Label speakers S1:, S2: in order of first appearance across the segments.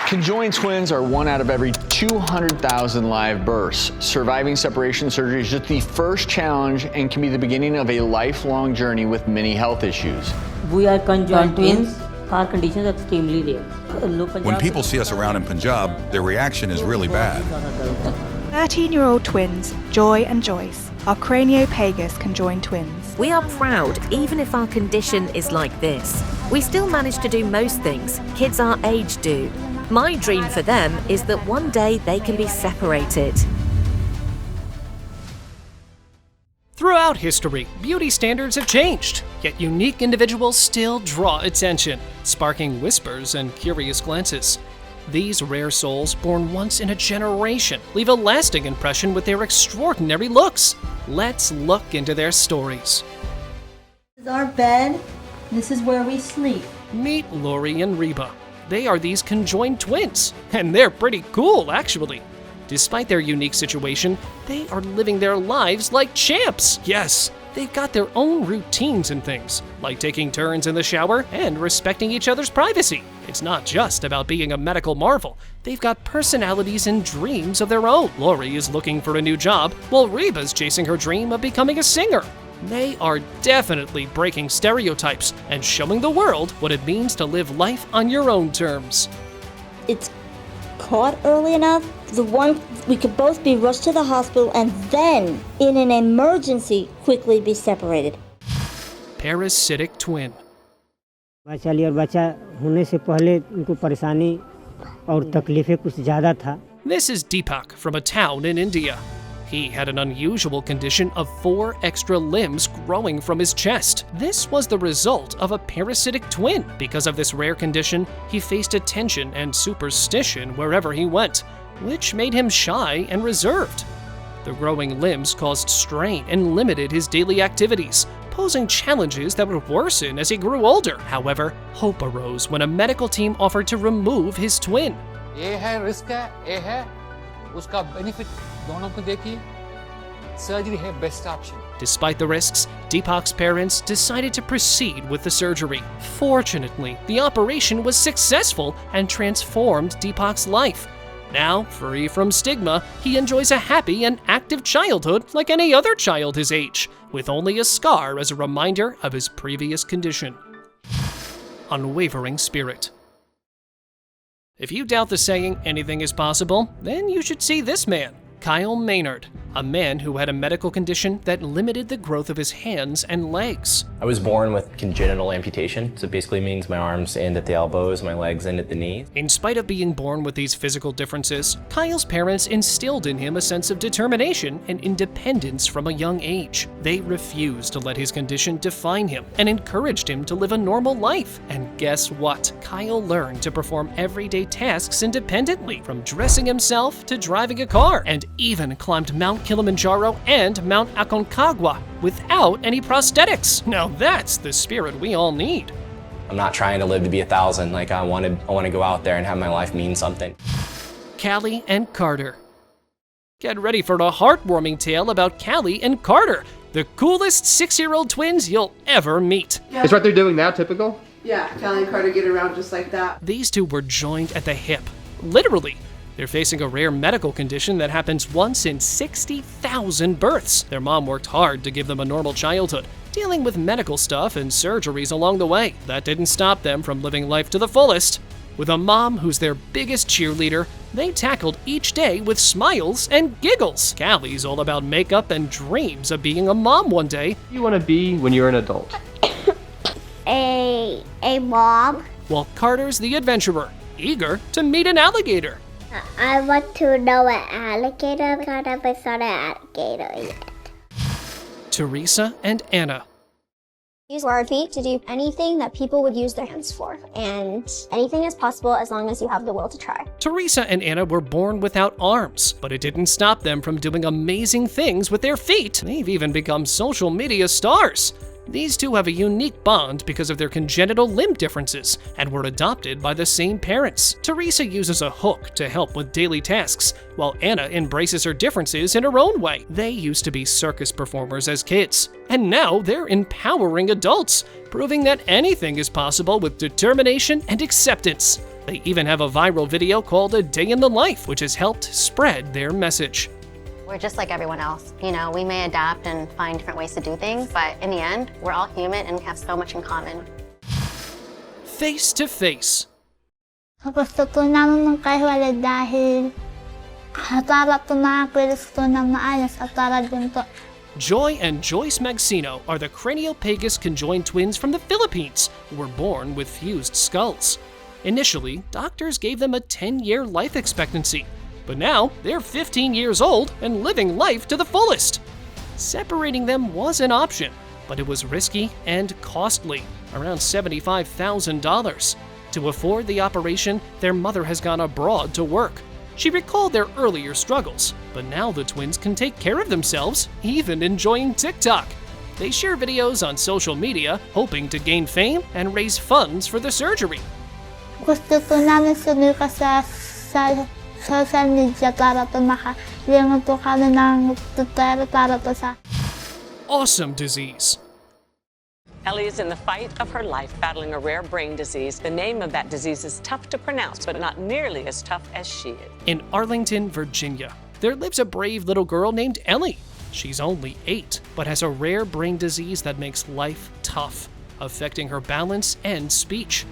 S1: Conjoined twins are 1 out of every 200,000 live births. Surviving separation surgery is just the first challenge and can be the beginning of a lifelong journey with many health issues.
S2: We are conjoined twins. Our condition is extremely rare.
S3: When people see us around in Punjab, their reaction is really bad.
S4: 13-year-old twins, Joy and Joyce, are craniopagus conjoined twins.
S5: We are proud, even if our condition is like this. We still manage to do most things kids our age do. My dream for them is that one day they can be separated.
S6: Throughout history, beauty standards have changed, yet unique individuals still draw attention, sparking whispers and curious glances. These rare souls, born once in a generation, leave a lasting impression with their extraordinary looks. Let's look into their stories.
S7: This is our bed. This is where we sleep.
S6: Meet Lori and Reba. They are these conjoined twins, and they're pretty cool, actually. Despite their unique situation, they are living their lives like champs. Yes, they've got their own routines and things, like taking turns in the shower and respecting each other's privacy. It's not just about being a medical marvel. They've got personalities and dreams of their own. Lori is looking for a new job, while Reba's chasing her dream of becoming a singer. They are definitely breaking stereotypes and showing the world what it means to live life on your own terms.
S8: It's caught early enough, we could both be rushed to the hospital and then, in an emergency, quickly be separated.
S6: Parasitic Twin.
S2: बच्चा लिया और बच्चा होने से पहले उनको परेशानी और तकलीफें कुछ ज़्यादा था.
S6: This is Deepak from a town in India. He had an unusual condition of 4 extra limbs growing from his chest. This was the result of a parasitic twin. Because of this rare condition, he faced attention and superstition wherever he went, which made him shy and reserved. The growing limbs caused strain and limited his daily activities, posing challenges that would worsen as he grew older. However, hope arose when a medical team offered to remove his twin.
S9: ये है risk है, ये है उसका benefit दोनों को देखिए. Surgery है best option.
S6: Despite the risks, Deepak's parents decided to proceed with the surgery. Fortunately, the operation was successful and transformed Deepak's life. Now, free from stigma, he enjoys a happy and active childhood like any other child his age, with only a scar as a reminder of his previous condition. Unwavering Spirit. If you doubt the saying, anything is possible, then you should see this man, Kyle Maynard, a man who had a medical condition that limited the growth of his hands and legs.
S10: I was born with congenital amputation, so it basically means my arms end at the elbows, my legs end at the knees.
S6: In spite of being born with these physical differences, Kyle's parents instilled in him a sense of determination and independence from a young age. They refused to let his condition define him and encouraged him to live a normal life. And guess what? Kyle learned to perform everyday tasks independently, from dressing himself to driving a car, and even climbed Mount Kilimanjaro and Mount Aconcagua without any prosthetics. Now that's the spirit we all need.
S10: I'm not trying to live to be 1,000. Like I want to go out there and have my life mean something.
S6: Callie and Carter. Get ready for a heartwarming tale about Callie and Carter, the coolest 6-year-old twins you'll ever meet.
S11: Yeah. Is what they're doing now typical?
S12: Yeah, Callie and Carter get around just like that.
S6: These two were joined at the hip, literally. They're facing a rare medical condition that happens once in 60,000 births. Their mom worked hard to give them a normal childhood, dealing with medical stuff and surgeries along the way. That didn't stop them from living life to the fullest. With a mom who's their biggest cheerleader, they tackled each day with smiles and giggles. Callie's all about makeup and dreams of being a mom one day.
S11: What do you want to be when you're an adult?
S8: A mom.
S6: While Carter's the adventurer, eager to meet an alligator.
S8: I want to know an alligator because I never saw an alligator yet.
S6: Teresa and Anna.
S13: Use our feet to do anything that people would use their hands for. And anything is possible as long as you have the will to try.
S6: Teresa and Anna were born without arms, but it didn't stop them from doing amazing things with their feet. They've even become social media stars. These two have a unique bond because of their congenital limb differences and were adopted by the same parents. Teresa uses a hook to help with daily tasks, while Anna embraces her differences in her own way. They used to be circus performers as kids, and now they're empowering adults, proving that anything is possible with determination and acceptance. They even have a viral video called A Day in the Life, which has helped spread their message.
S14: We're just like everyone else. You know, we may adapt and find different ways to do things, but in the end, we're all human and have so much in common.
S6: Face to face.
S8: Gusto ko namin magkahiwalay dahil para to na gusto na maayos at para din to.
S6: Joy and Joyce Magsino are the Craniopagus conjoined twins from the Philippines who were born with fused skulls. Initially, doctors gave them a 10-year life expectancy, but now they're 15 years old and living life to the fullest. Separating them was an option, but it was risky and costly, around $75,000. To afford the operation, their mother has gone abroad to work. She recalled their earlier struggles, but now the twins can take care of themselves, even enjoying TikTok. They share videos on social media, hoping to gain fame and raise funds for the surgery.
S8: Gusto ko namin sumika sa social media para to makalimot to kami ng tutero para to sa.
S6: Awesome disease.
S15: Ellie is in the fight of her life battling a rare brain disease. The name of that disease is tough to pronounce, but not nearly as tough as she is.
S6: In Arlington, Virginia, there lives a brave little girl named Ellie. She's only 8, but has a rare brain disease that makes life tough, affecting her balance and speech.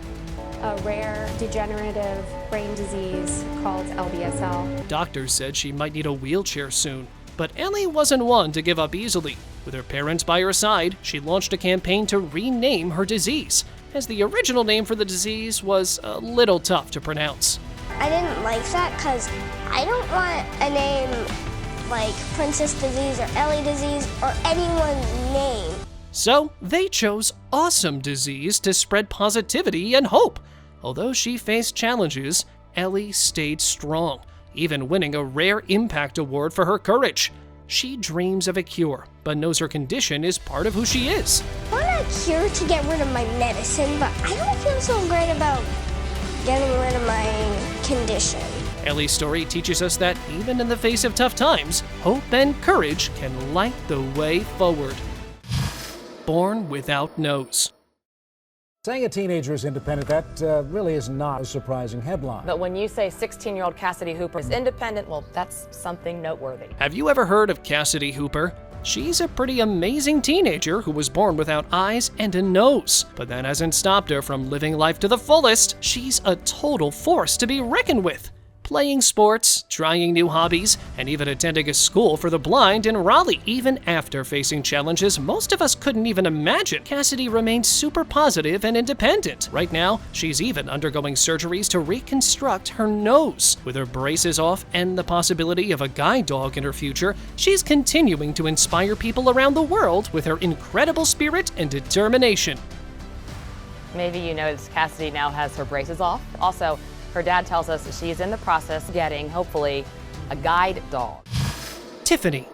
S16: A rare degenerative brain disease called LBSL.
S6: Doctors said she might need a wheelchair soon, but Ellie wasn't one to give up easily. With her parents by her side, she launched a campaign to rename her disease, as the original name for the disease was a little tough to pronounce.
S13: I didn't like that because I don't want a name like Princess Disease or Ellie Disease or anyone's name.
S6: So they chose Awesome Disease to spread positivity and hope. Although she faced challenges, Ellie stayed strong, even winning a Rare Impact Award for her courage. She dreams of a cure, but knows her condition is part of who she is.
S13: I want a cure to get rid of my medicine, but I don't feel so great about getting rid of my condition.
S6: Ellie's story teaches us that even in the face of tough times, hope and courage can light the way forward. Born without nose.
S17: Saying a teenager is independent, that really is not a surprising headline.
S18: But when you say 16-year-old Cassidy Hooper is independent, well, that's something noteworthy.
S6: Have you ever heard of Cassidy Hooper? She's a pretty amazing teenager who was born without eyes and a nose. But that hasn't stopped her from living life to the fullest. She's a total force to be reckoned with. Playing sports, trying new hobbies, and even attending a school for the blind in Raleigh. Even after facing challenges most of us couldn't even imagine, Cassidy remains super positive and independent. Right now, she's even undergoing surgeries to reconstruct her nose. With her braces off and the possibility of a guide dog in her future, she's continuing to inspire people around the world with her incredible spirit and determination.
S18: Maybe you noticed Cassidy now has her braces off. Also, her dad tells us that she's in the process of getting, hopefully, a guide dog.
S6: Tiffany.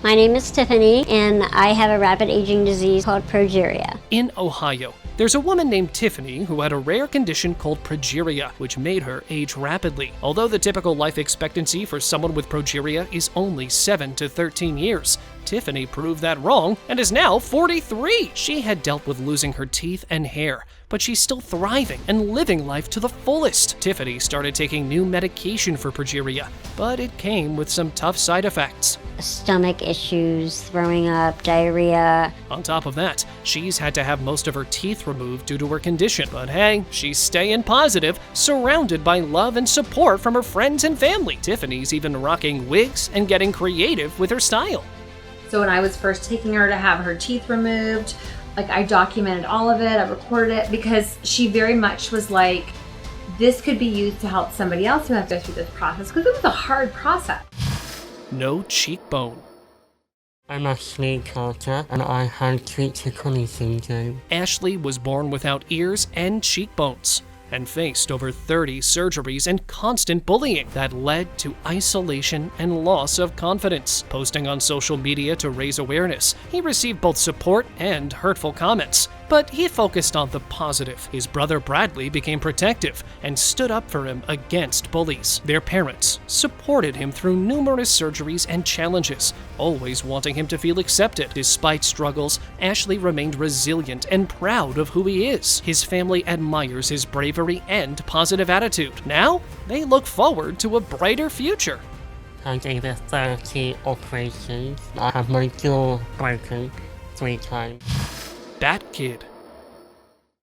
S13: My name is Tiffany, and I have a rapid aging disease called Progeria.
S6: In Ohio, there's a woman named Tiffany who had a rare condition called Progeria, which made her age rapidly. Although the typical life expectancy for someone with Progeria is only 7 to 13 years, Tiffany proved that wrong and is now 43. She had dealt with losing her teeth and hair, but she's still thriving and living life to the fullest. Tiffany started taking new medication for Progeria, but it came with some tough side effects.
S13: Stomach issues, throwing up, diarrhea.
S6: On top of that, she's had to have most of her teeth removed due to her condition. But hey, she's staying positive, surrounded by love and support from her friends and family. Tiffany's even rocking wigs and getting creative with her style.
S19: So when I was first taking her to have her teeth removed, like I documented all of it, I recorded it, because she very much was like, this could be used to help somebody else who has to go through this process, because it was a hard process.
S6: No cheekbone.
S20: I'm Ashley Carter, and I had Cheekbone syndrome.
S6: Ashley was born without ears and cheekbones, and faced over 30 surgeries and constant bullying that led to isolation and loss of confidence. Posting on social media to raise awareness, he received both support and hurtful comments. But he focused on the positive. His brother Bradley became protective and stood up for him against bullies. Their parents supported him through numerous surgeries and challenges, always wanting him to feel accepted. Despite struggles, Ashley remained resilient and proud of who he is. His family admires his bravery and positive attitude. Now, they look forward to a brighter future.
S20: I gave it 30 operations. I have my jaw broken 3 times.
S6: That kid.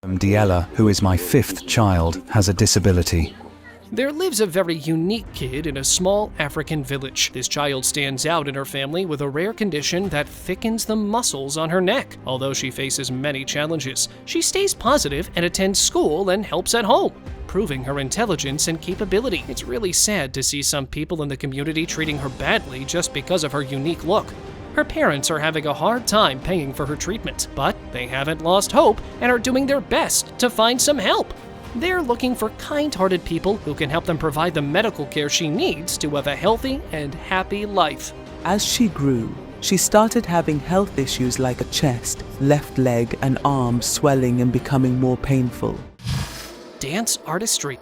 S21: Diella, who is my 5th child, has a disability.
S6: There lives a very unique kid in a small African village. This child stands out in her family with a rare condition that thickens the muscles on her neck. Although she faces many challenges, she stays positive and attends school and helps at home, proving her intelligence and capability. It's really sad to see some people in the community treating her badly just because of her unique look. Her parents are having a hard time paying for her treatment, but they haven't lost hope and are doing their best to find some help. They're looking for kind-hearted people who can help them provide the medical care she needs to have a healthy and happy life.
S22: As she grew, she started having health issues like a chest, left leg, and arm swelling and becoming more painful.
S6: Dance artistry.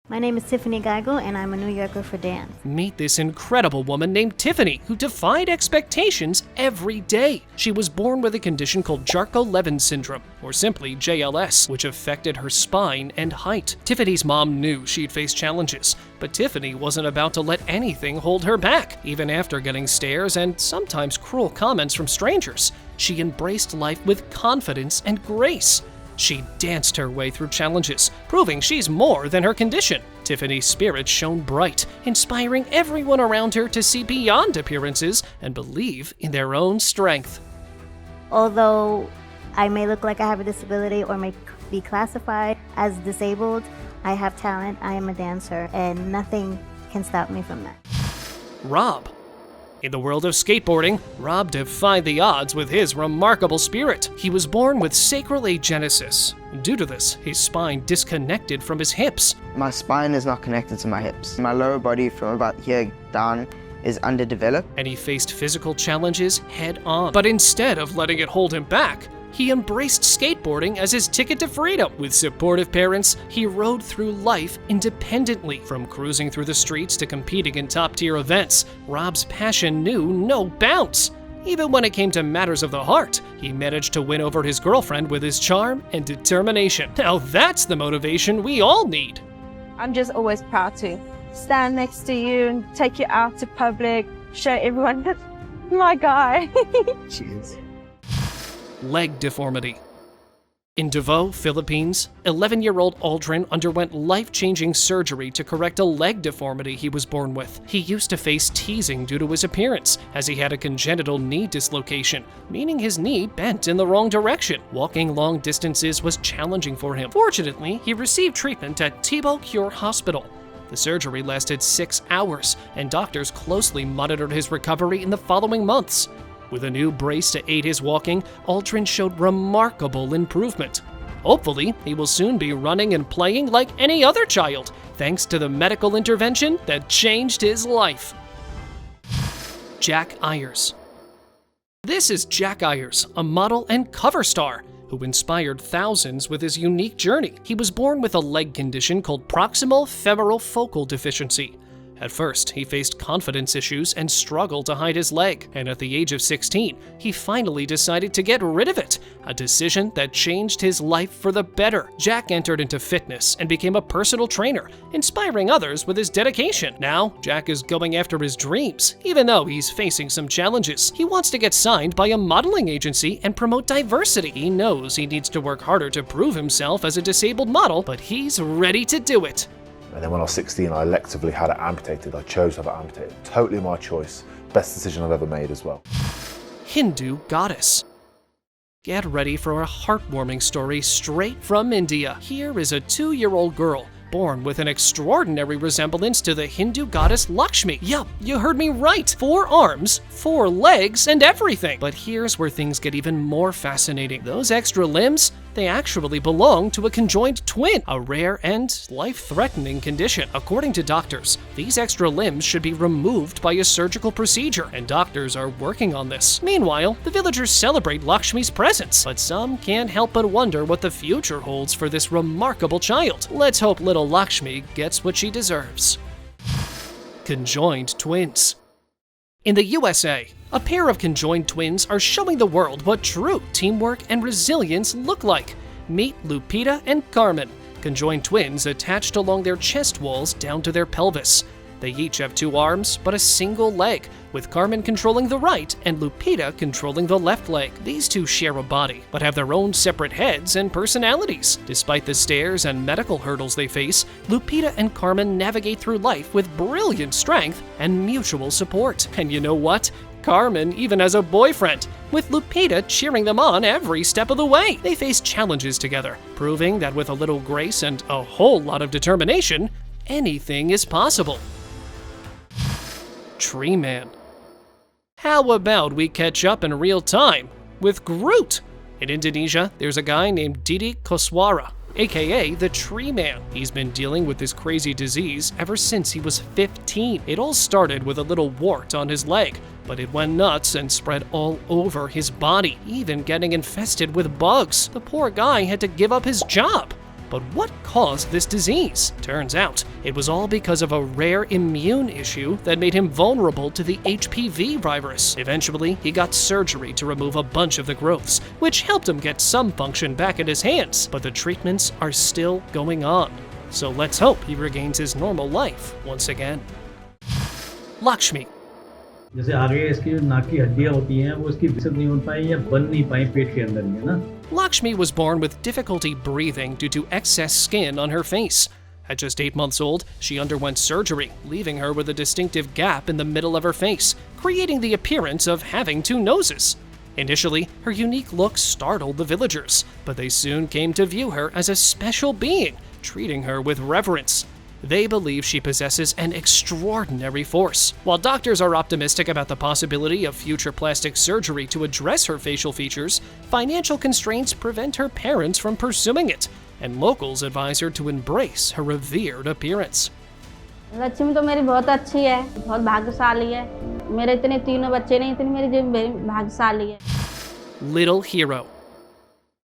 S23: My name is Tiffany Geigel, and I'm a New Yorker for dance.
S6: Meet this incredible woman named Tiffany, who defied expectations every day. She was born with a condition called Charcot-Levin syndrome, or simply JLS, which affected her spine and height. Tiffany's mom knew she'd face challenges, but Tiffany wasn't about to let anything hold her back. Even after getting stares and sometimes cruel comments from strangers, she embraced life with confidence and grace. She danced her way through challenges, proving she's more than her condition. Tiffany's spirit shone bright, inspiring everyone around her to see beyond appearances and believe in their own strength.
S23: Although I may look like I have a disability or may be classified as disabled, I have talent, I am a dancer, and nothing can stop me from that.
S6: Rob. In the world of skateboarding, Rob defied the odds with his remarkable spirit. He was born with sacral agenesis. Due to this, his spine disconnected from his hips.
S24: My spine is not connected to my hips. My lower body from about here down is underdeveloped.
S6: And he faced physical challenges head on. But instead of letting it hold him back, he embraced skateboarding as his ticket to freedom. With supportive parents, he rode through life independently. From cruising through the streets to competing in top-tier events, Rob's passion knew no bounds. Even when it came to matters of the heart, he managed to win over his girlfriend with his charm and determination. Now that's the motivation we all need.
S25: I'm just always proud to stand next to you and take you out to public, show everyone that's my guy.
S24: Cheers.
S6: Leg deformity. In Davao, Philippines, 11-year-old Aldrin underwent life-changing surgery to correct a leg deformity he was born with. He used to face teasing due to his appearance, as he had a congenital knee dislocation, meaning his knee bent in the wrong direction. Walking long distances was challenging for him. Fortunately, he received treatment at Tebow Cure Hospital. The surgery lasted 6 hours, and doctors closely monitored his recovery in the following months. With a new brace to aid his walking, Aldrin showed remarkable improvement. Hopefully, he will soon be running and playing like any other child, thanks to the medical intervention that changed his life. Jack Ayers. This is Jack Ayers, a model and cover star who inspired thousands with his unique journey. He was born with a leg condition called proximal femoral focal deficiency. At first, he faced confidence issues and struggled to hide his leg, and at the age of 16, he finally decided to get rid of it, a decision that changed his life for the better. Jack entered into fitness and became a personal trainer, inspiring others with his dedication. Now, Jack is going after his dreams, even though he's facing some challenges. He wants to get signed by a modeling agency and promote diversity. He knows he needs to work harder to prove himself as a disabled model, but he's ready to do it.
S26: And then when I was 16, I electively had it amputated. I chose to have it amputated. Totally my choice. Best decision I've ever made as well.
S6: Hindu goddess. Get ready for a heartwarming story straight from India. Here is a 2-year-old girl born with an extraordinary resemblance to the Hindu goddess Lakmi. Yup, you heard me right. 4 arms, 4 legs, and everything. But here's where things get even more fascinating. Those extra limbs, They actually belong to a conjoined twin, a rare and life-threatening condition. According to doctors, these extra limbs should be removed by a surgical procedure, and doctors are working on this. Meanwhile, the villagers celebrate Lakshmi's presence, but some can't help but wonder what the future holds for this remarkable child. Let's hope little Lakshmi gets what she deserves. Conjoined twins. In the USA, a pair of conjoined twins are showing the world what true teamwork and resilience look like. Meet Lupita and Carmen, conjoined twins attached along their chest walls down to their pelvis. They each have 2 arms, but a single leg, with Carmen controlling the right and Lupita controlling the left leg. These two share a body, but have their own separate heads and personalities. Despite the stairs and medical hurdles they face, Lupita and Carmen navigate through life with brilliant strength and mutual support. And you know what? Carmen even has a boyfriend, with Lupita cheering them on every step of the way. They face challenges together, proving that with a little grace and a whole lot of determination, anything is possible. Tree Man. How about we catch up in real time with Groot? In Indonesia, there's a guy named Didi Koswara, aka the Tree Man. He's been dealing with this crazy disease ever since he was 15. It all started with a little wart on his leg, but it went nuts and spread all over his body, even getting infested with bugs. The poor guy had to give up his job. But what caused this disease? Turns out, it was all because of a rare immune issue that made him vulnerable to the HPV virus. Eventually, he got surgery to remove a bunch of the growths, which helped him get some function back in his hands, but the treatments are still going on. So let's hope he regains his normal life once again. Lakshmi.
S1: जैसे आगे इसकी नाक की हड्डियां होती हैं वो इसकी विकसित नहीं हो पाई या बन नहीं पाई पेट के अंदर में ना.
S6: Lakshmi was born with difficulty breathing due to excess skin on her face. At just 8 months old, she underwent surgery, leaving her with a distinctive gap in the middle of her face, creating the appearance of having 2 noses. Initially, her unique look startled the villagers, but they soon came to view her as a special being, treating her with reverence. They believe she possesses an extraordinary force. While doctors are optimistic about the possibility of future plastic surgery to address her facial features, financial constraints prevent her parents from pursuing it, and locals advise her to embrace her revered appearance.
S2: Lakshmi तो मेरी बहुत अच्छी है, बहुत भाग्यशाली है. मेरे इतने 3 बच्चे नहीं, इतनी मेरी भाग्यशाली है.
S6: Little Hero.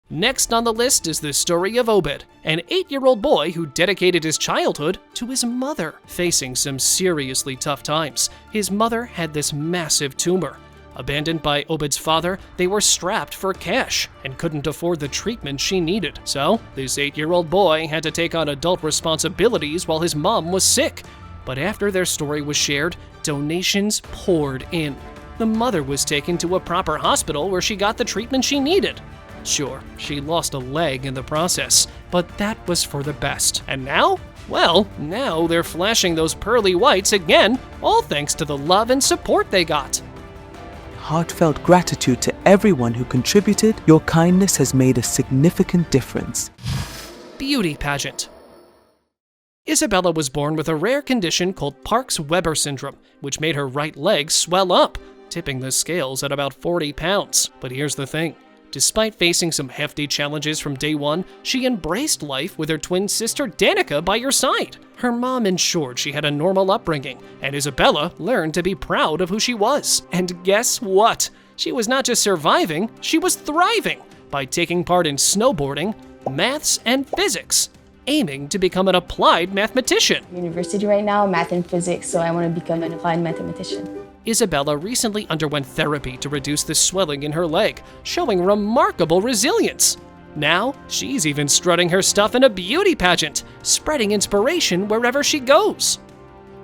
S6: Next on the list is the story of Obed, an 8-year-old boy who dedicated his childhood to his mother. Facing some seriously tough times, his mother had this massive tumor. Abandoned by Obed's father, they were strapped for cash and couldn't afford the treatment she needed. So, this 8-year-old boy had to take on adult responsibilities while his mom was sick. But after their story was shared, donations poured in. The mother was taken to a proper hospital where she got the treatment she needed. Sure, she lost a leg in the process, but that was for the best. And now? Well, now they're flashing those pearly whites again, all thanks to the love and support they got.
S22: Heartfelt gratitude to everyone who contributed. Your kindness has made a significant difference.
S6: Beauty Pageant. Isabella was born with a rare condition called Parks-Weber syndrome, which made her right leg swell up, tipping the scales at about 40 pounds. But here's the thing. Despite facing some hefty challenges from day one, she embraced life with her twin sister Danica by her side. Her mom ensured she had a normal upbringing, and Isabella learned to be proud of who she was. And guess what? She was not just surviving, she was thriving by taking part in snowboarding, maths, and physics, aiming to become an applied mathematician.
S3: University right now, math and physics, so I want to become an applied mathematician.
S6: Isabella recently underwent therapy to reduce the swelling in her leg, showing remarkable resilience. Now, she's even strutting her stuff in a beauty pageant, spreading inspiration wherever she goes.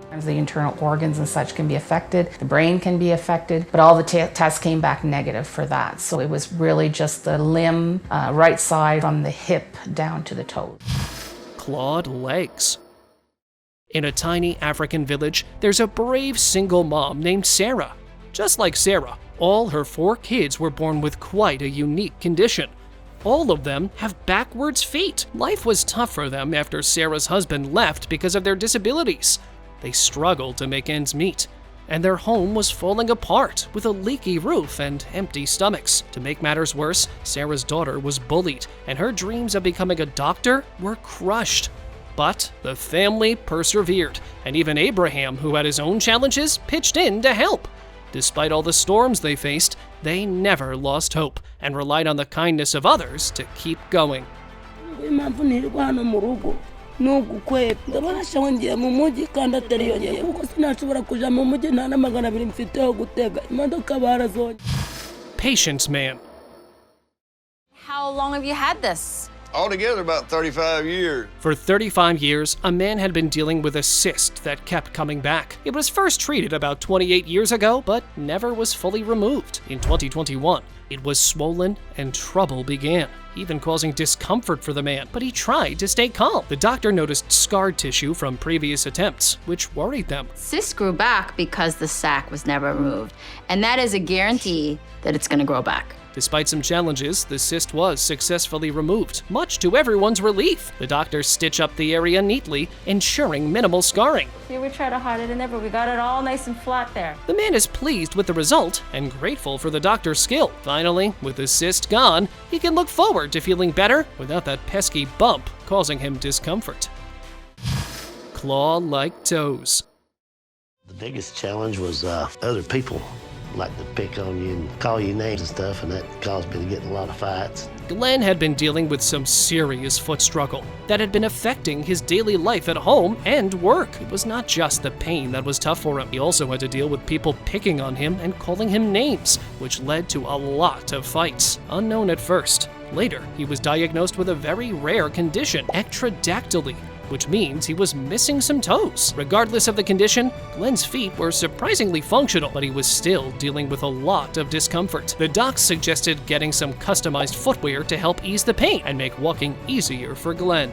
S4: The internal organs and such can be affected, the brain can be affected, but all the tests came back negative for that. So it was really just the limb, right side from the hip down to the toes.
S6: Clawed legs. In a tiny African village, there's a brave single mom named Sarah. Just like Sarah, all her 4 kids were born with quite a unique condition. All of them have backwards feet. Life was tough for them after Sarah's husband left because of their disabilities. They struggled to make ends meet. and their home was falling apart with a leaky roof and empty stomachs. To make matters worse, Sarah's daughter was bullied, and her dreams of becoming a doctor were crushed. But the family persevered, and even Abraham, who had his own challenges, pitched in to help. Despite all the storms they faced, they never lost hope and relied on the kindness of others to keep going. Patience Man.
S18: How long have you had this?
S5: Altogether, about 35 years.
S6: For 35 years, a man had been dealing with a cyst that kept coming back. It was first treated about 28 years ago, but never was fully removed. In 2021, it was swollen and trouble began, even causing discomfort for the man, but he tried to stay calm. The doctor noticed scar tissue from previous attempts, which worried them.
S7: Cyst grew back because the sac was never removed, and that is a guarantee that it's going to grow back.
S6: Despite some challenges, the cyst was successfully removed, much to everyone's relief. The doctors stitch up the area neatly, ensuring minimal scarring.
S2: See, we tried harder than ever. We got it all nice and flat there.
S6: The man is pleased with the result and grateful for the doctor's skill. Finally, with the cyst gone, he can look forward to feeling better without that pesky bump causing him discomfort. Claw-like toes.
S9: The biggest challenge was other people like to pick on you and call you names and stuff, and that caused me to get in a lot of fights.
S6: Glenn had been dealing with some serious foot struggle that had been affecting his daily life at home and work. It was not just the pain that was tough for him. He also had to deal with people picking on him and calling him names, which led to a lot of fights. Unknown at first. Later, he was diagnosed with a very rare condition, ectrodactyly, which means he was missing some toes. Regardless of the condition, Glenn's feet were surprisingly functional, but he was still dealing with a lot of discomfort. The docs suggested getting some customized footwear to help ease the pain and make walking easier for Glenn.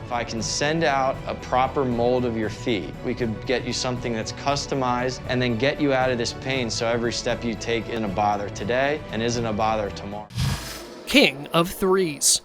S10: If I can send out a proper mold of your feet, we could get you something that's customized and then get you out of this pain so every step you take isn't a bother today and isn't a bother tomorrow.
S6: King of Threes.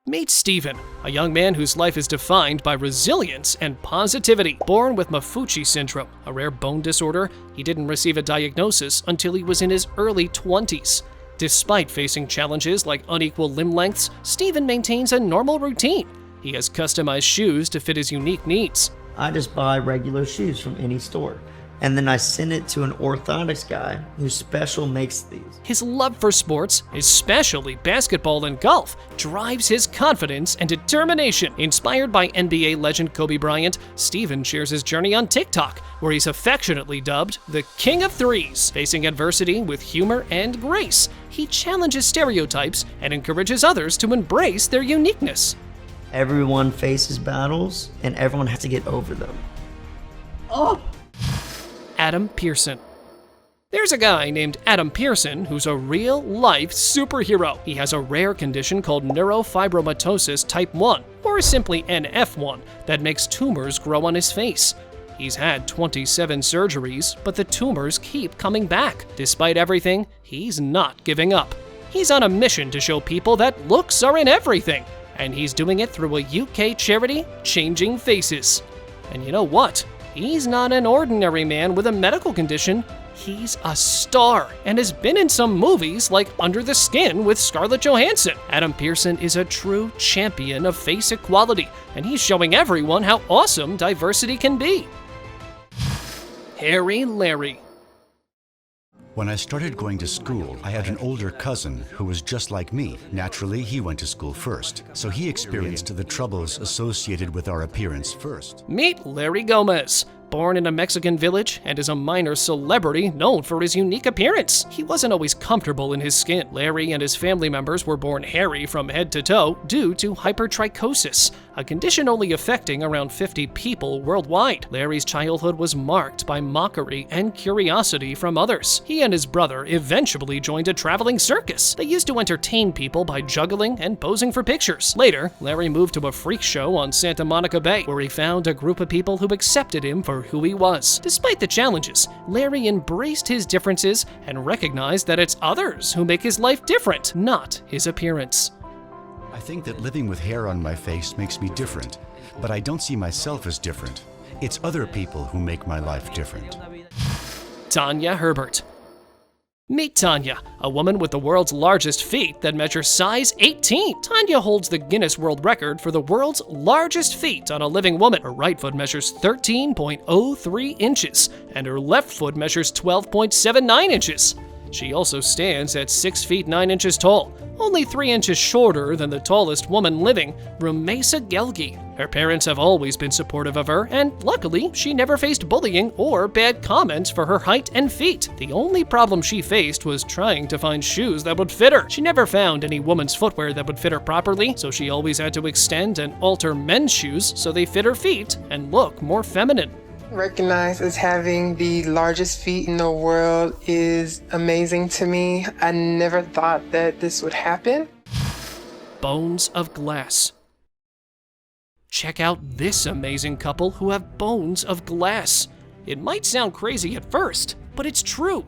S6: Meet Steven, a young man whose life is defined by resilience and positivity. Born with Maffucci syndrome, a rare bone disorder, he didn't receive a diagnosis until he was in his early 20s. Despite facing challenges like unequal limb lengths, Steven maintains a normal routine. He has customized shoes to fit his unique needs.
S11: I just buy regular shoes from any store, and then I send it to an orthotics guy who special makes these.
S6: His love for sports, especially basketball and golf, drives his confidence and determination. Inspired by NBA legend Kobe Bryant, Steven shares his journey on TikTok, where he's affectionately dubbed the King of Threes. Facing adversity with humor and grace, he challenges stereotypes and encourages others to embrace their uniqueness.
S11: Everyone faces battles, and everyone has to get over them.
S6: Oh! Adam Pearson. There's a guy named Adam Pearson who's a real-life superhero. He has a rare condition called neurofibromatosis type 1, or simply NF1, that makes tumors grow on his face. He's had 27 surgeries, but the tumors keep coming back. Despite everything, he's not giving up. He's on a mission to show people that looks are in everything, and he's doing it through a UK charity, Changing Faces. And you know what? He's not an ordinary man with a medical condition. He's a star and has been in some movies like Under the Skin with Scarlett Johansson. Adam Pearson is a true champion of face equality, and he's showing everyone how awesome diversity can be. Harry Larry.
S12: When I started going to school, I had an older cousin who was just like me. Naturally, he went to school first, so he experienced the troubles associated with our appearance first.
S6: Meet Larry Gomez. Born in a Mexican village and is a minor celebrity known for his unique appearance. He wasn't always comfortable in his skin. Larry and his family members were born hairy from head to toe due to hypertrichosis, a condition only affecting around 50 people worldwide. Larry's childhood was marked by mockery and curiosity from others. He and his brother eventually joined a traveling circus. They used to entertain people by juggling and posing for pictures. Later, Larry moved to a freak show on Santa Monica Bay, where he found a group of people who accepted him for who he was. Despite the challenges, Larry embraced his differences and recognized that it's others who make his life different, not his appearance.
S12: I think that living with hair on my face makes me different, but I don't see myself as different. It's other people who make my life different.
S6: Tanya Herbert. Meet Tanya, a woman with the world's largest feet that measure size 18. Tanya holds the Guinness World Record for the world's largest feet on a living woman. Her right foot measures 13.03 inches, and her left foot measures 12.79 inches. She also stands at 6 feet 9 inches tall, only 3 inches shorter than the tallest woman living, Rumesa Gelgi. Her parents have always been supportive of her, and luckily, she never faced bullying or bad comments for her height and feet. The only problem she faced was trying to find shoes that would fit her. She never found any woman's footwear that would fit her properly, so she always had to extend and alter men's shoes so they fit her feet and look more feminine.
S8: Recognized as having the largest feet in the world is amazing to me. I never thought that this would happen.
S6: Bones of glass. Check out this amazing couple who have bones of glass. It might sound crazy at first, but it's true.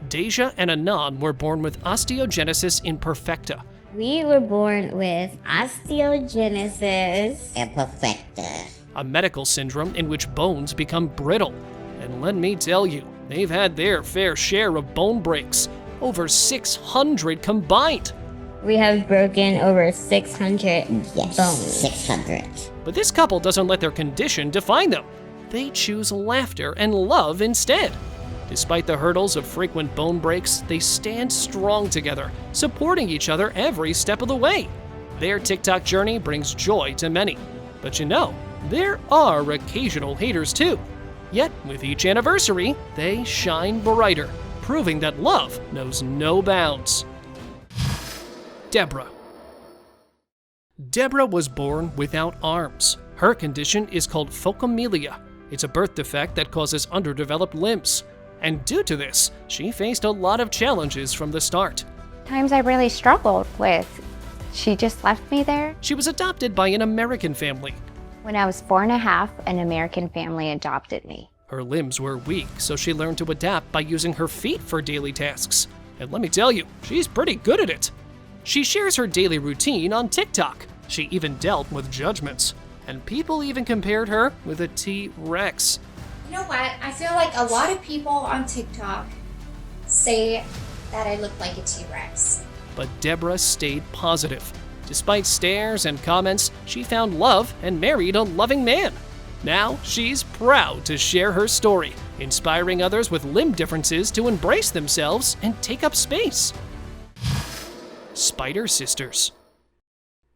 S6: Deja and Anand were born with osteogenesis imperfecta.
S13: We were born with osteogenesis imperfecta,
S6: a medical syndrome in which bones become brittle. And let me tell you, they've had their fair share of bone breaks, over 600 combined.
S13: We have broken over 600 bones. 600.
S6: But this couple doesn't let their condition define them. They choose laughter and love instead. Despite the hurdles of frequent bone breaks, they stand strong together, supporting each other every step of the way. Their TikTok journey brings joy to many. But you know, there are occasional haters too. Yet, with each anniversary, they shine brighter, proving that love knows no bounds. Deborah. Deborah was born without arms. Her condition is called phocomelia. It's a birth defect that causes underdeveloped limbs. And due to this, she faced a lot of challenges from the start.
S14: Times I really struggled with. She just left me there.
S6: She was adopted by an American family.
S14: When I was 4.5, an American family adopted me.
S6: Her limbs were weak, so she learned to adapt by using her feet for daily tasks. And let me tell you, she's pretty good at it. She shares her daily routine on TikTok. She even dealt with judgments. And people even compared her with a T-Rex.
S15: You know what? I feel like a lot of people on TikTok say that I look like a T-Rex.
S6: But Deborah stayed positive. Despite stares and comments, she found love and married a loving man. Now she's proud to share her story, inspiring others with limb differences to embrace themselves and take up space. Spider sisters.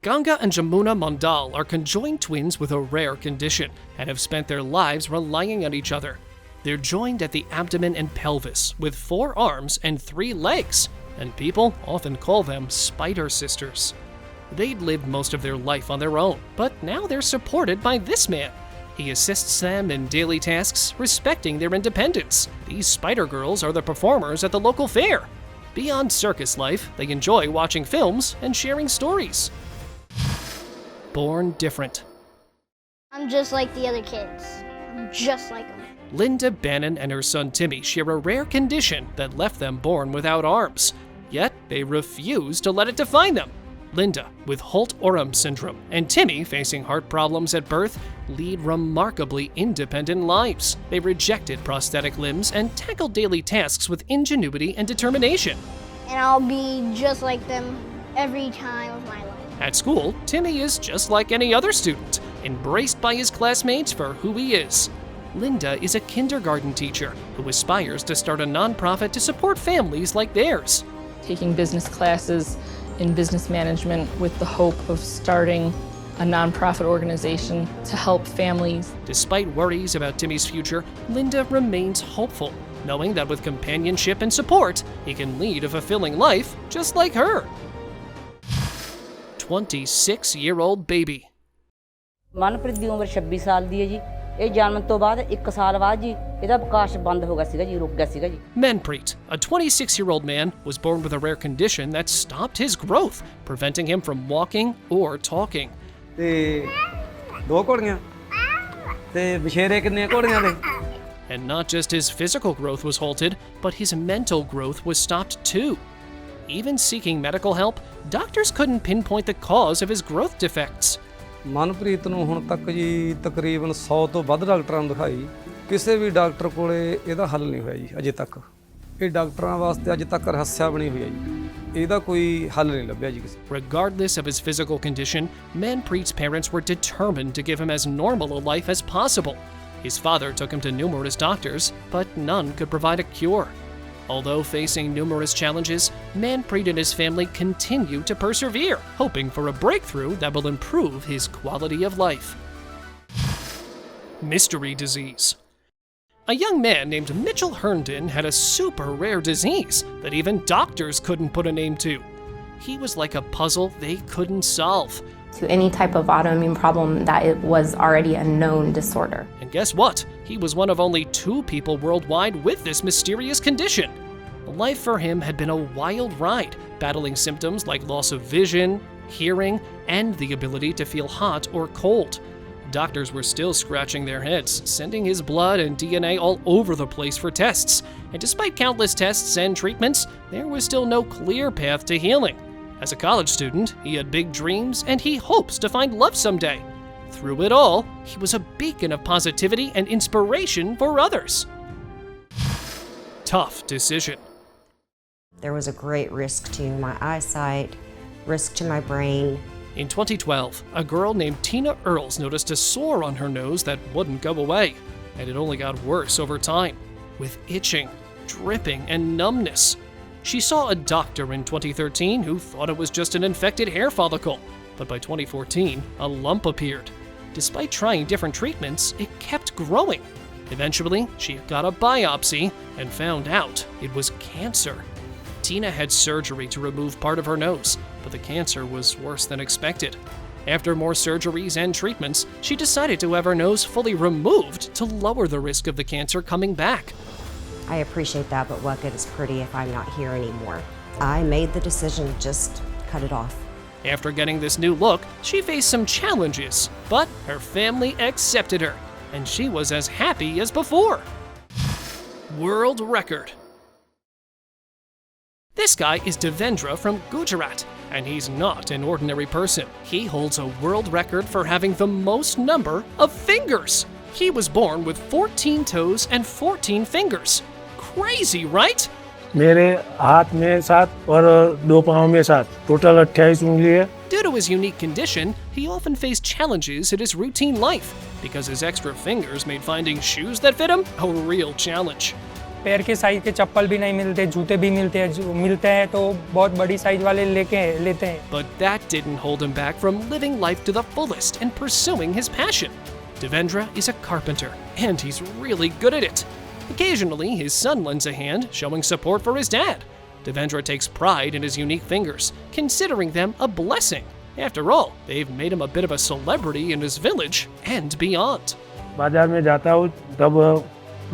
S6: Ganga and Jamuna Mandal are conjoined twins with a rare condition and have spent their lives relying on each other. They're joined at the abdomen and pelvis with 4 arms and 3 legs, and people often call them spider sisters. They'd lived most of their life on their own, but now they're supported by this man. He assists them in daily tasks, respecting their independence. These spider girls are the performers at the local fair. Beyond circus life, they enjoy watching films and sharing stories. Born different.
S16: I'm just like the other kids. I'm just like them.
S6: Linda Bannon and her son Timmy share a rare condition that left them born without arms, yet they refuse to let it define them. Linda, with Holt-Oram syndrome, and Timmy, facing heart problems at birth, lead remarkably independent lives. They rejected prosthetic limbs and tackled daily tasks with ingenuity and determination.
S16: And I'll be just like them every time of my life.
S6: At school, Timmy is just like any other student, embraced by his classmates for who he is. Linda is a kindergarten teacher who aspires to start a nonprofit to support families like theirs.
S17: Taking business classes in business management with the hope of starting a nonprofit organization to help families.
S6: Despite worries about Timmy's future, Linda remains hopeful, knowing that with companionship and support, he can lead a fulfilling life just like her. 26-year-old baby.
S27: Manpreet ਦੀ ਉਮਰ 26 ਸਾਲ ਦੀ ਹੈ ਜੀ। ਇਹ ਜਨਮ ਤੋਂ ਬਾਅਦ 1 ਸਾਲ ਬਾਅਦ ਜੀ ਇਹਦਾ ਵਿਕਾਸ ਬੰਦ ਹੋ ਗਿਆ ਸੀਗਾ ਜੀ, ਰੁਕ ਗਿਆ ਸੀਗਾ ਜੀ।
S6: Manpreet, a 26-year-old man, was born with a rare condition that stopped his growth, preventing him from walking or talking.
S28: ਤੇ 2 ਘੋੜੀਆਂ ਤੇ ਵਿਸ਼ੇਰੇ ਕਿੰਨੇ ਘੋੜੀਆਂ ਦੇ?
S6: And not just his physical growth was halted, but his mental growth was stopped too. Even seeking medical help, doctors couldn't pinpoint the cause of his growth defects.
S28: Manpreet ਨੂੰ ਹੁਣ ਤੱਕ ਜੀ ਤਕਰੀਬਨ 100 ਤੋਂ ਵੱਧ ਡਾਕਟਰਾਂ ਨੂੰ ਦਿਖਾਈ ਕਿਸੇ ਵੀ ਡਾਕਟਰ ਕੋਲੇ ਇਹਦਾ ਹੱਲ ਨਹੀਂ ਹੋਇਆ ਜੀ ਅਜੇ ਤੱਕ। ਇਹ ਡਾਕਟਰਾਂ ਵਾਸਤੇ ਅੱਜ ਤੱਕ ਰਹੱਸਿਆ ਬਣੀ ਹੋਈ ਹੈ ਜੀ। ਇਹਦਾ ਕੋਈ ਹੱਲ ਨਹੀਂ ਲੱਭਿਆ ਜੀ ਕਿਸੇ।
S6: Regardless of his physical condition, Manpreet's parents were determined to give him as normal a life as possible. His father took him to numerous doctors, but none could provide a cure. Although facing numerous challenges, Manpreet and his family continue to persevere, hoping for a breakthrough that will improve his quality of life. Mystery disease. A young man named Mitchell Herndon had a super rare disease that even doctors couldn't put a name to. He was like a puzzle they couldn't solve.
S14: To any type of autoimmune problem that it was already a known disorder.
S6: And guess what? He was one of only 2 people worldwide with this mysterious condition. Life for him had been a wild ride, battling symptoms like loss of vision, hearing, and the ability to feel hot or cold. Doctors were still scratching their heads, sending his blood and DNA all over the place for tests. And despite countless tests and treatments, there was still no clear path to healing. As a college student, he had big dreams and he hopes to find love someday. Through it all, he was a beacon of positivity and inspiration for others. Tough decision.
S1: There was a great risk to my eyesight, risk to my brain.
S6: In 2012, a girl named Tina Earls noticed a sore on her nose that wouldn't go away, and it only got worse over time, with itching, dripping, and numbness. She saw a doctor in 2013 who thought it was just an infected hair follicle, but by 2014, a lump appeared. Despite trying different treatments, it kept growing. Eventually, she got a biopsy and found out it was cancer. Tina had surgery to remove part of her nose, but the cancer was worse than expected. After more surgeries and treatments, she decided to have her nose fully removed to lower the risk of the cancer coming back.
S1: I appreciate that, but what good is pretty if I'm not here anymore? I made the decision to just cut it off.
S6: After getting this new look, she faced some challenges, but her family accepted her, and she was as happy as before. World record. This guy is Devendra from Gujarat, and he's not an ordinary person. He holds a world record for having the most number of fingers. He was born with 14 toes and 14 fingers. Crazy, right?
S19: मेरे हाथ में 7 और 2 पाँव में 7, total 28 उंगली है.
S6: Due to his unique condition, he often faced challenges in his routine life because his extra fingers made finding shoes that fit him a real challenge.
S20: पैर के साइज के चप्पल भी नहीं मिलते, जूते भी मिलते हैं, जो मिलते हैं तो बहुत बड़ी साइज वाले लेते हैं.
S6: But that didn't hold him back from living life to the fullest and pursuing his passion. Devendra is a carpenter, and he's really good at it. Occasionally, his son lends a hand, showing support for his dad. Devendra takes pride in his unique fingers, considering them a blessing. After all, they've made him a bit of a celebrity in his village and beyond.
S19: बाजार में जाता हूँ तब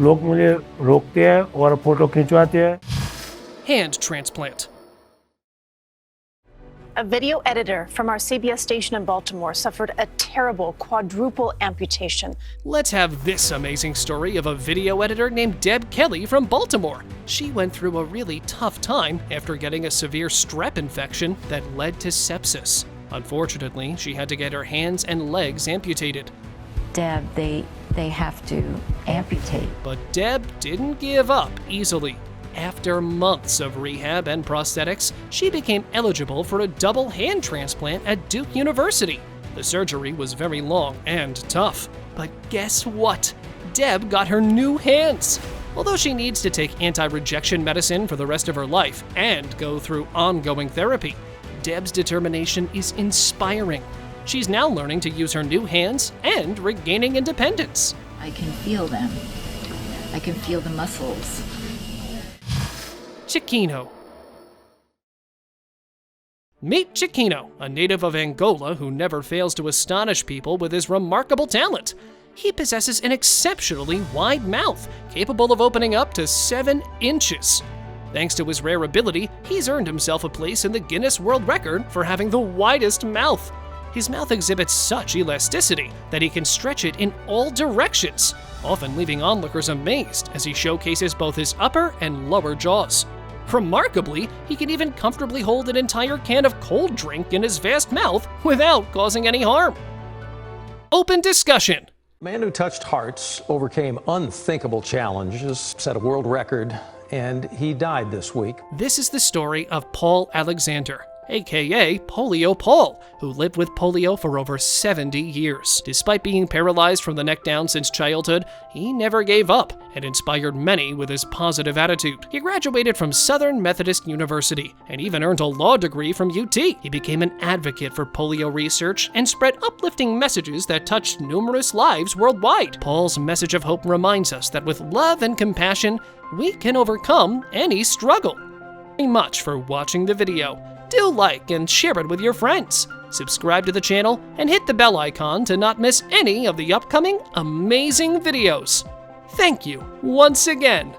S19: लोग मुझे रोकते हैं और फोटो खिंचवाते हैं.
S6: Hand transplant.
S21: A video editor from our CBS station in Baltimore suffered a terrible quadruple amputation.
S6: Let's have this amazing story of a video editor named Deb Kelly from Baltimore. She went through a really tough time after getting a severe strep infection that led to sepsis. Unfortunately, she had to get her hands and legs amputated.
S23: Deb, they have to amputate.
S6: But Deb didn't give up easily. After months of rehab and prosthetics, she became eligible for a double hand transplant at Duke University. The surgery was very long and tough. But guess what? Deb got her new hands. Although she needs to take anti-rejection medicine for the rest of her life and go through ongoing therapy, Deb's determination is inspiring. She's now learning to use her new hands and regaining independence.
S23: I can feel them. I can feel the muscles.
S6: Chiquino. Meet Chiquino, a native of Angola who never fails to astonish people with his remarkable talent. He possesses an exceptionally wide mouth, capable of opening up to 7 inches. Thanks to his rare ability, he's earned himself a place in the Guinness World Record for having the widest mouth. His mouth exhibits such elasticity that he can stretch it in all directions, often leaving onlookers amazed as he showcases both his upper and lower jaws. Remarkably, he can even comfortably hold an entire can of cold drink in his vast mouth without causing any harm. Open discussion.
S3: A man who touched hearts, overcame unthinkable challenges, set a world record, and he died this week.
S6: This is the story of Paul Alexander, aka Polio Paul, who lived with polio for over 70 years. Despite being paralyzed from the neck down since childhood, he never gave up and inspired many with his positive attitude. He graduated from Southern Methodist University and even earned a law degree from UT. He became an advocate for polio research and spread uplifting messages that touched numerous lives worldwide. Paul's message of hope reminds us that with love and compassion, we can overcome any struggle. Thank you much for watching the video. Do like and share it with your friends. Subscribe to the channel and hit the bell icon to not miss any of the upcoming amazing videos. Thank you once again.